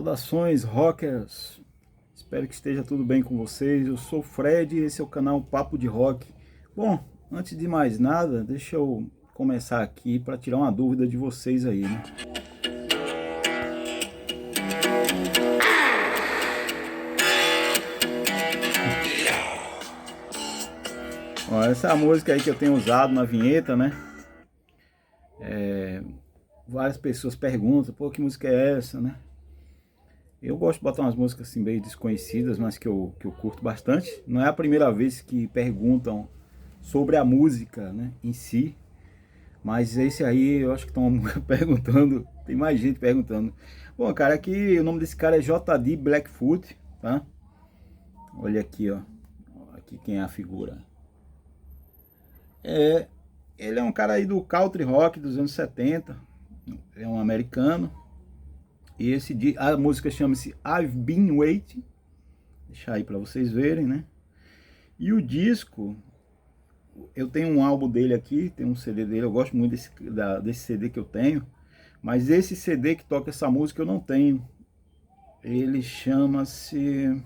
Saudações, rockers! Espero que esteja tudo bem com vocês. Eu sou o Fred e esse é o canal Papo de Rock. Bom, antes de mais nada, deixa eu começar aqui para tirar uma dúvida de vocês aí, né? Ó, essa é a música aí que eu tenho usado na vinheta, né? Várias pessoas perguntam, pô, que música é essa, né? Eu gosto de botar umas músicas assim meio desconhecidas, mas que eu curto bastante. Não é a primeira vez que perguntam sobre a música, né, em si. Mas esse aí eu acho que estão perguntando, tem mais gente perguntando. Bom, cara, aqui o nome desse cara é JD Blackfoot, tá? Olha aqui, ó. Aqui quem é a figura. Ele é um cara aí do country rock dos anos 70. É um americano. E a música chama-se I've Been Waiting. Deixar aí para vocês verem, né? E o disco, eu tenho um álbum dele aqui, tem um CD dele, eu gosto muito desse CD que eu tenho. Mas esse CD que toca essa música eu não tenho. Ele chama-se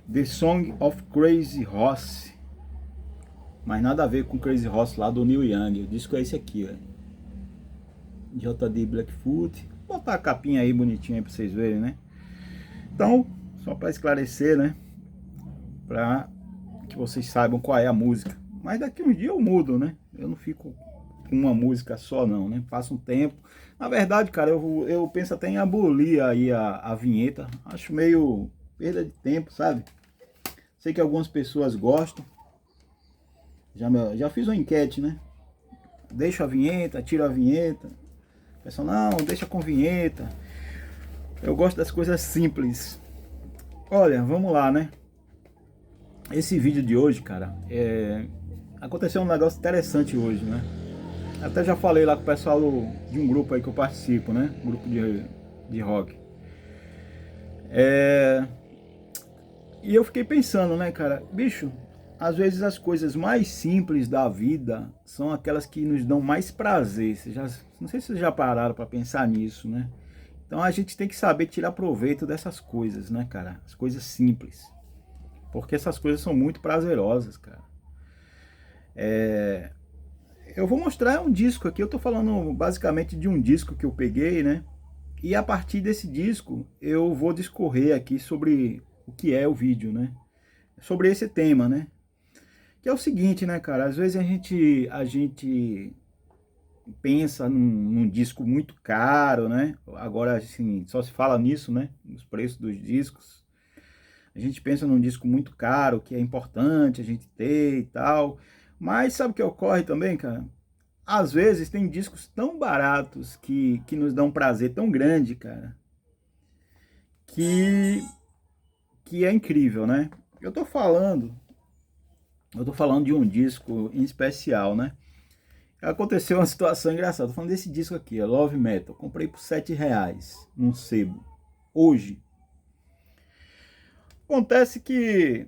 The Song of Crazy Horse. Mas nada a ver com Crazy Horse lá do Neil Young. O disco é esse aqui, ó. JD Blackfoot. Vou botar a capinha aí bonitinha aí pra vocês verem, né? Então, só para esclarecer, né? Para que vocês saibam qual é a música. Mas daqui um dia eu mudo, né? Eu não fico com uma música só não, né? Passa um tempo. Na verdade, cara, eu penso até em abolir aí a vinheta. Acho meio perda de tempo, sabe? Sei que algumas pessoas gostam. Já fiz uma enquete, né? Deixa a vinheta, tira a vinheta. O pessoal, não, deixa com vinheta. Eu gosto das coisas simples. Olha, vamos lá, né? Esse vídeo de hoje, cara, aconteceu um negócio interessante hoje, né? Até já falei lá com o pessoal de um grupo aí que eu participo, né? Um grupo de rock. E eu fiquei pensando, né, cara? Bicho, às vezes as coisas mais simples da vida são aquelas que nos dão mais prazer. Não sei se vocês já pararam para pensar nisso, né? Então a gente tem que saber tirar proveito dessas coisas, né, cara? As coisas simples. Porque essas coisas são muito prazerosas, cara. Eu vou mostrar um disco aqui. Eu tô falando basicamente de um disco que eu peguei, né? E a partir desse disco eu vou discorrer aqui sobre o que é o vídeo, né? Sobre esse tema, né? Que é o seguinte, né, cara? Às vezes a gente pensa num disco muito caro, né? Agora, assim, só se fala nisso, né? Nos preços dos discos. A gente pensa num disco muito caro, que é importante a gente ter e tal. Mas sabe o que ocorre também, cara? Às vezes tem discos tão baratos que nos dão um prazer tão grande, cara, que é incrível, né? Eu tô falando de um disco em especial, né? Aconteceu uma situação engraçada. Tô falando desse disco aqui, Love Metal. Comprei por R$7 num sebo. Hoje. Acontece que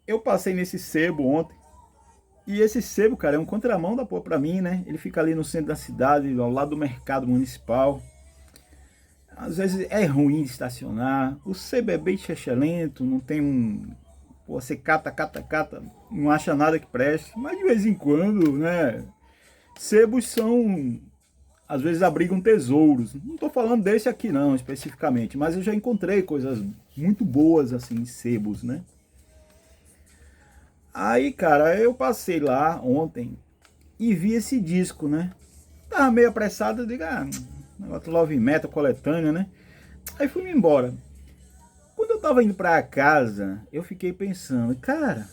eu passei nesse sebo ontem. E esse sebo, cara, é um contramão da porra pra mim, né? Ele fica ali no centro da cidade, ao lado do mercado municipal. Às vezes é ruim de estacionar. O sebo é bem lento, não tem um... Pô, você cata, não acha nada que preste. Mas de vez em quando, né? Sebos são... Às vezes abrigam tesouros. Não estou falando desse aqui não, especificamente. Mas eu já encontrei coisas muito boas, assim, em sebos, né? Aí, cara, eu passei lá ontem e vi esse disco, né? Tava meio apressado, eu digo, negócio Love Metal, coletânea, né? Aí fui embora. Quando eu tava indo pra casa, eu fiquei pensando, cara,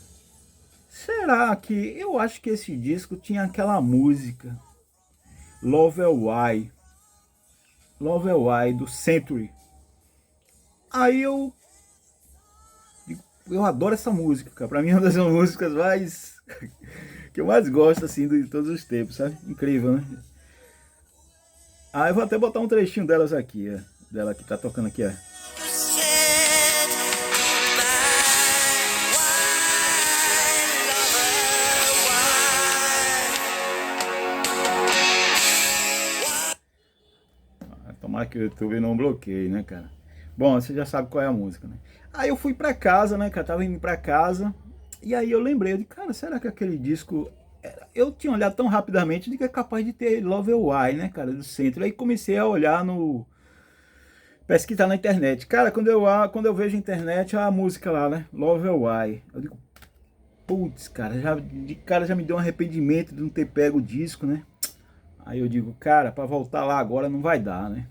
será que... Eu acho que esse disco tinha aquela música Love Why do Century. Aí eu adoro essa música, cara. Pra mim é uma das músicas mais que eu mais gosto, assim, de todos os tempos, sabe? Incrível, né? Ah, eu vou até botar um trechinho delas aqui, ó. Dela que tá tocando aqui, ó. Tomara que o YouTube não bloqueie, né, cara? Bom, você já sabe qual é a música, né? Aí eu fui pra casa, né, cara? Tava indo pra casa. E aí eu lembrei, eu disse, cara, será que aquele disco. Eu tinha olhado tão rapidamente de que é capaz de ter Love Why, né, cara, do centro. Aí comecei a olhar no. Pesquisar na internet. Cara, quando eu vejo a internet, a música lá, né? Love Why. Eu digo, putz, cara, de cara já me deu um arrependimento de não ter pego o disco, né? Aí eu digo, cara, pra voltar lá agora não vai dar, né?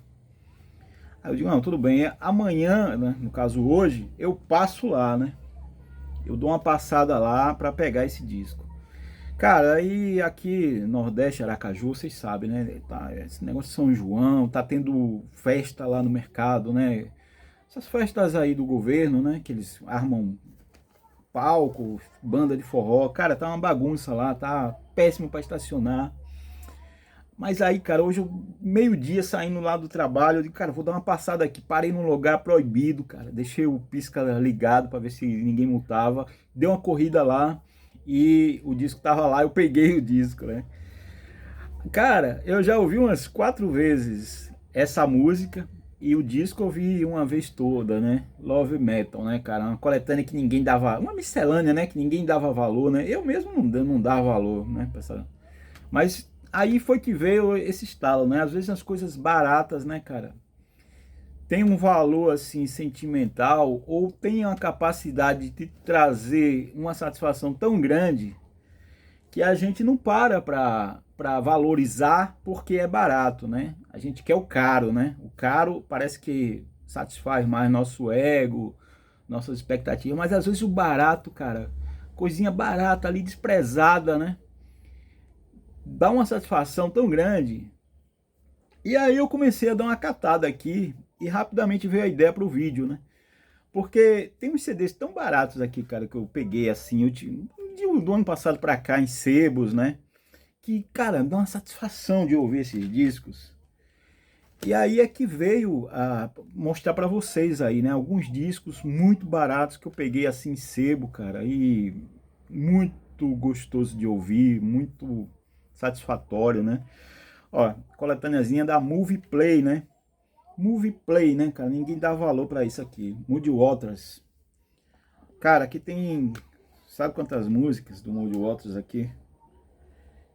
Aí eu digo, não, tudo bem, amanhã, né, no caso hoje, eu passo lá, né? Eu dou uma passada lá pra pegar esse disco. Cara, aí aqui, Nordeste, Aracaju, vocês sabem, né? Tá, esse negócio de São João, tá tendo festa lá no mercado, né? Essas festas aí do governo, né? Que eles armam palco, banda de forró. Cara, tá uma bagunça lá, tá péssimo pra estacionar. Mas aí, cara, hoje eu, meio-dia saindo lá do trabalho, eu digo, cara, vou dar uma passada aqui. Parei num lugar proibido, cara. Deixei o pisca ligado pra ver se ninguém multava. Dei uma corrida lá e o disco tava lá, eu peguei o disco, né? Cara, eu já ouvi umas 4 vezes essa música e o disco eu ouvi uma vez toda, né? Love Metal, né, cara? Uma coletânea que ninguém dava, uma miscelânea, né? Que ninguém dava valor, né? Eu mesmo não dava valor, né? Mas aí foi que veio esse estalo, né? Às vezes as coisas baratas, né, cara? Tem um valor assim sentimental ou tem uma capacidade de trazer uma satisfação tão grande que a gente não para valorizar porque é barato, né? A gente quer o caro, né? O caro parece que satisfaz mais nosso ego, nossas expectativas, mas às vezes o barato, cara, coisinha barata ali, desprezada, né? Dá uma satisfação tão grande. E aí eu comecei a dar uma catada aqui e rapidamente veio a ideia pro vídeo, né? Porque tem uns CDs tão baratos aqui, cara, que eu peguei assim, do ano passado pra cá em sebos, né? Que, cara, dá uma satisfação de ouvir esses discos. E aí é que veio a mostrar para vocês aí, né? Alguns discos muito baratos que eu peguei assim em sebo, cara. E muito gostoso de ouvir, muito satisfatório, né? Ó, coletâneazinha da Movie Play, né? Movie Play, né, cara? Ninguém dá valor para isso aqui. Muddy Waters. Cara, aqui tem... Sabe quantas músicas do Muddy Waters aqui?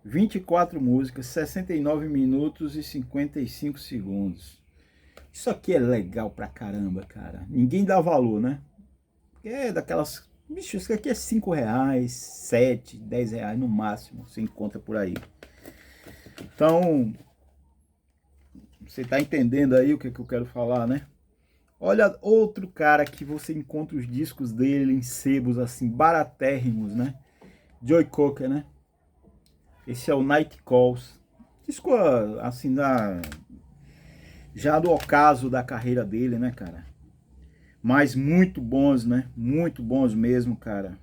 24 músicas, 69 minutos e 55 segundos. Isso aqui é legal pra caramba, cara. Ninguém dá valor, né? Porque é daquelas... Bicho, isso aqui é 5 reais, 7, 10 reais no máximo. Você encontra por aí. Então, você tá entendendo aí o que eu quero falar, né? Olha outro cara que você encontra os discos dele em sebos assim, baratérrimos, né? Joe Cocker, né? Esse é o Night Calls. Disco, assim, já do ocaso da carreira dele, né, cara? Mas muito bons, né? Muito bons mesmo, cara.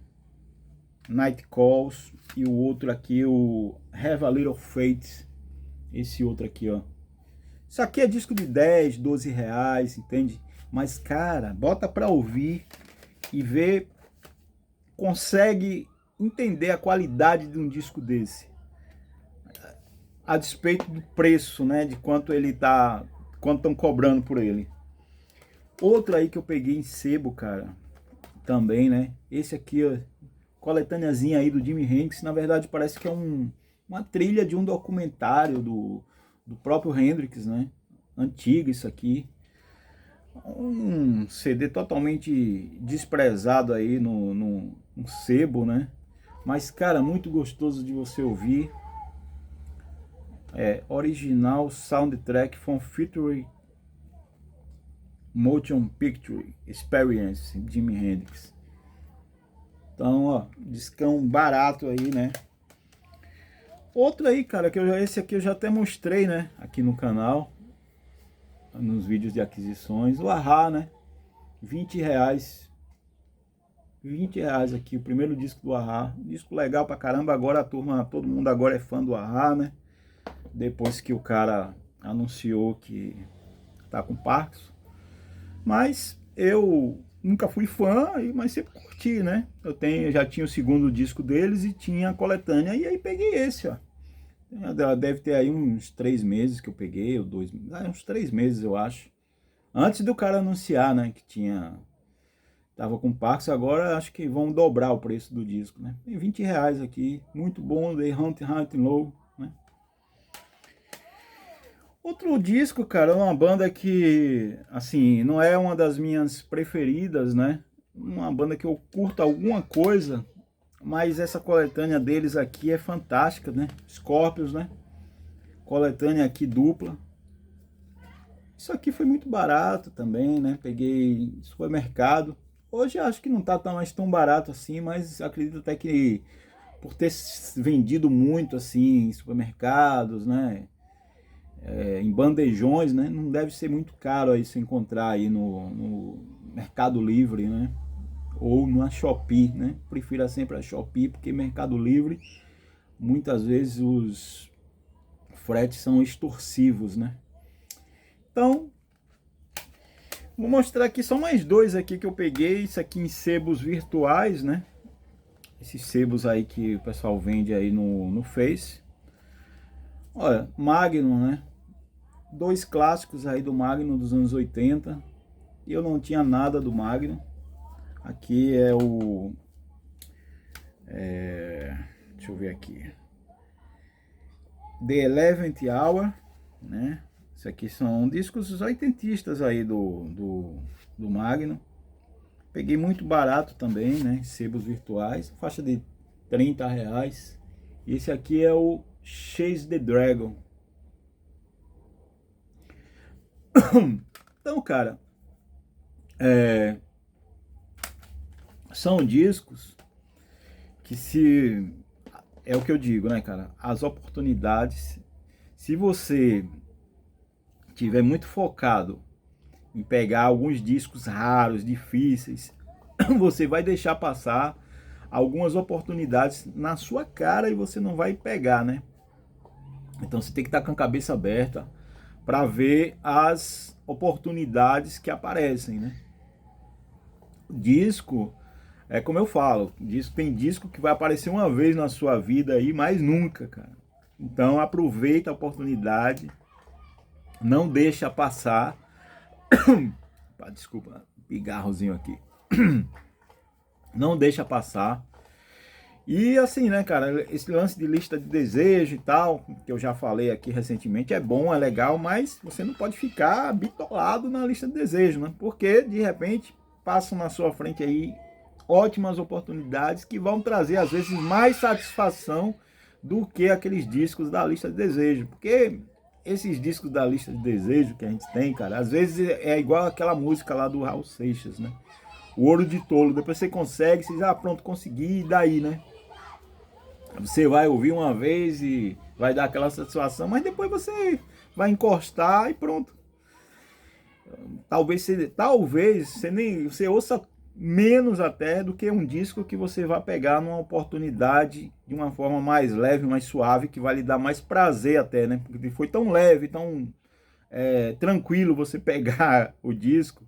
Night Calls. E o outro aqui, o Have a Little Faith. Esse outro aqui, ó. Isso aqui é disco de 10, 12 reais, entende? Mas, cara, bota pra ouvir e ver, consegue entender a qualidade de um disco desse. A despeito do preço, né? De quanto ele tá, quanto estão cobrando por ele. Outro aí que eu peguei em sebo, cara, também, né? Esse aqui, ó, coletâneazinha aí do Jimi Hendrix. Na verdade, parece que é uma trilha de um documentário do próprio Hendrix, né? Antigo isso aqui. Um CD totalmente desprezado aí no sebo, né? Mas, cara, muito gostoso de você ouvir. É, original soundtrack from Featuring Motion Picture Experience, Jimi Hendrix. Então, ó, discão barato aí, né? Outro aí, cara, que esse aqui eu já até mostrei, né? Aqui no canal, nos vídeos de aquisições. O A-ha, né? 20 reais. 20 reais aqui, o primeiro disco do A-ha. Disco legal pra caramba. Agora a turma, todo mundo agora é fã do A-ha, né? Depois que o cara anunciou que tá com Parkinson. Mas eu nunca fui fã, mas sempre curti, né? Eu já tinha o segundo disco deles e tinha a coletânea. E aí peguei esse, ó. Deve ter aí uns 3 meses que eu peguei, ou 2, uns 3 meses eu acho. Antes do cara anunciar, né, que tava com Pax, agora acho que vão dobrar o preço do disco, né? Tem R$ 20 aqui, muito bom, The Hunting Low, né? Outro disco, cara, é uma banda que, assim, não é uma das minhas preferidas, né? Uma banda que eu curto alguma coisa, mas essa coletânea deles aqui é fantástica, né? Scorpions, né? Coletânea aqui dupla. Isso aqui foi muito barato também, né? Peguei em supermercado. Hoje acho que não tá mais tão barato assim, mas acredito até que por ter vendido muito assim em supermercados, né? Em bandejões, né? Não deve ser muito caro aí se encontrar aí no Mercado Livre, né? Ou na Shopee, né? Prefiro sempre a Shopee, porque Mercado Livre, muitas vezes os fretes são extorsivos, né? Então, vou mostrar aqui só mais dois aqui que eu peguei, isso aqui em sebos virtuais, né? Esses sebos aí que o pessoal vende aí no Face. Olha, Magnum, né? Dois clássicos aí do Magnum dos anos 80. E eu não tinha nada do Magnum. Aqui é o... deixa eu ver aqui. The 11th Hour, né? Isso aqui são discos oitentistas aí do Magnum. Peguei muito barato também, né? Sebos virtuais, faixa de R$ 30. E esse aqui é o Chase the Dragon. Então, cara, são discos que é o que eu digo, né, cara? As oportunidades, se você tiver muito focado em pegar alguns discos raros, difíceis, você vai deixar passar algumas oportunidades na sua cara e você não vai pegar, né? Então você tem que estar com a cabeça aberta para ver as oportunidades que aparecem, né? O disco, é como eu falo, tem disco que vai aparecer uma vez na sua vida aí, mas nunca, cara. Então aproveita a oportunidade, não deixa passar. Desculpa, pigarrozinho aqui. Não deixa passar. E assim, né, cara, esse lance de lista de desejo e tal, que eu já falei aqui recentemente, é bom, é legal, mas você não pode ficar bitolado na lista de desejo, né? Porque, de repente, passam na sua frente aí ótimas oportunidades que vão trazer, às vezes, mais satisfação do que aqueles discos da lista de desejo. Porque esses discos da lista de desejo que a gente tem, cara, às vezes é igual aquela música lá do Raul Seixas, né? O Ouro de Tolo. Depois você consegue, você diz, pronto, consegui, e daí, né? Você vai ouvir uma vez e vai dar aquela satisfação, mas depois você vai encostar e pronto. Talvez você ouça menos até do que um disco que você vai pegar numa oportunidade de uma forma mais leve, mais suave, que vai lhe dar mais prazer até, né? Porque foi tão leve, tão tranquilo você pegar o disco,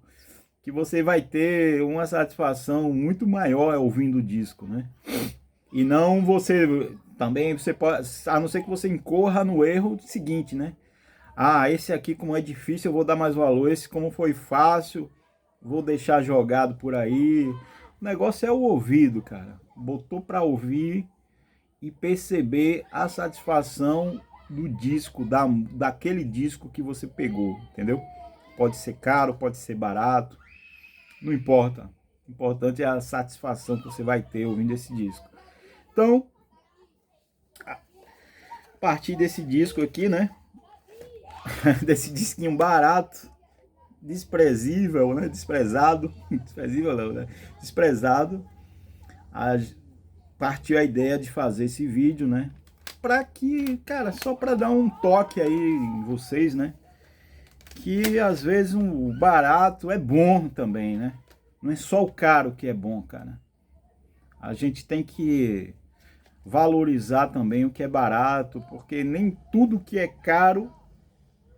que você vai ter uma satisfação muito maior ouvindo o disco, né? E não você pode, a não ser que você incorra no erro seguinte, né? Esse aqui como é difícil eu vou dar mais valor, esse como foi fácil, vou deixar jogado por aí. O negócio é o ouvido, cara. Botou pra ouvir e perceber a satisfação do disco, daquele disco que você pegou, entendeu? Pode ser caro, pode ser barato, não importa. O importante é a satisfação que você vai ter ouvindo esse disco. Então, a partir desse disco aqui, né? Desse disquinho barato, desprezível, né? Desprezado. Desprezível não, né? Desprezado. Partiu a ideia de fazer esse vídeo, né? Pra que, cara, só pra dar um toque aí em vocês, né? Que às vezes o barato é bom também, né? Não é só o caro que é bom, cara. A gente tem que valorizar também o que é barato, porque nem tudo que é caro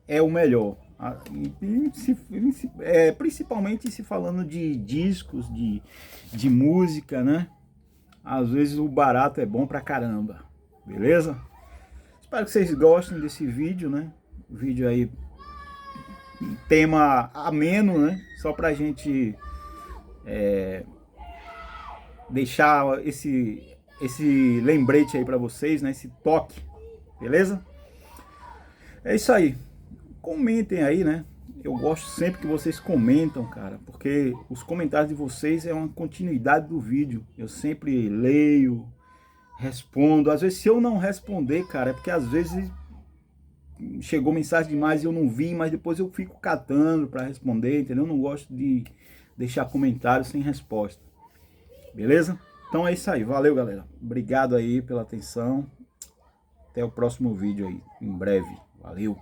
é o melhor. Principalmente se falando de discos, de música, né? Às vezes o barato é bom pra caramba, beleza? Espero que vocês gostem desse vídeo, né? O vídeo aí um tema ameno, né? Só pra gente deixar esse lembrete aí pra vocês, né? Esse toque, beleza? É isso aí. Comentem aí, né? Eu gosto sempre que vocês comentam, cara, porque os comentários de vocês é uma continuidade do vídeo. Eu sempre leio, respondo. Às vezes, se eu não responder, cara, é porque às vezes chegou mensagem demais e eu não vi, mas depois eu fico catando para responder, entendeu? Eu não gosto de deixar comentário sem resposta. Beleza? Então é isso aí. Valeu, galera. Obrigado aí pela atenção. Até o próximo vídeo aí, em breve. Valeu!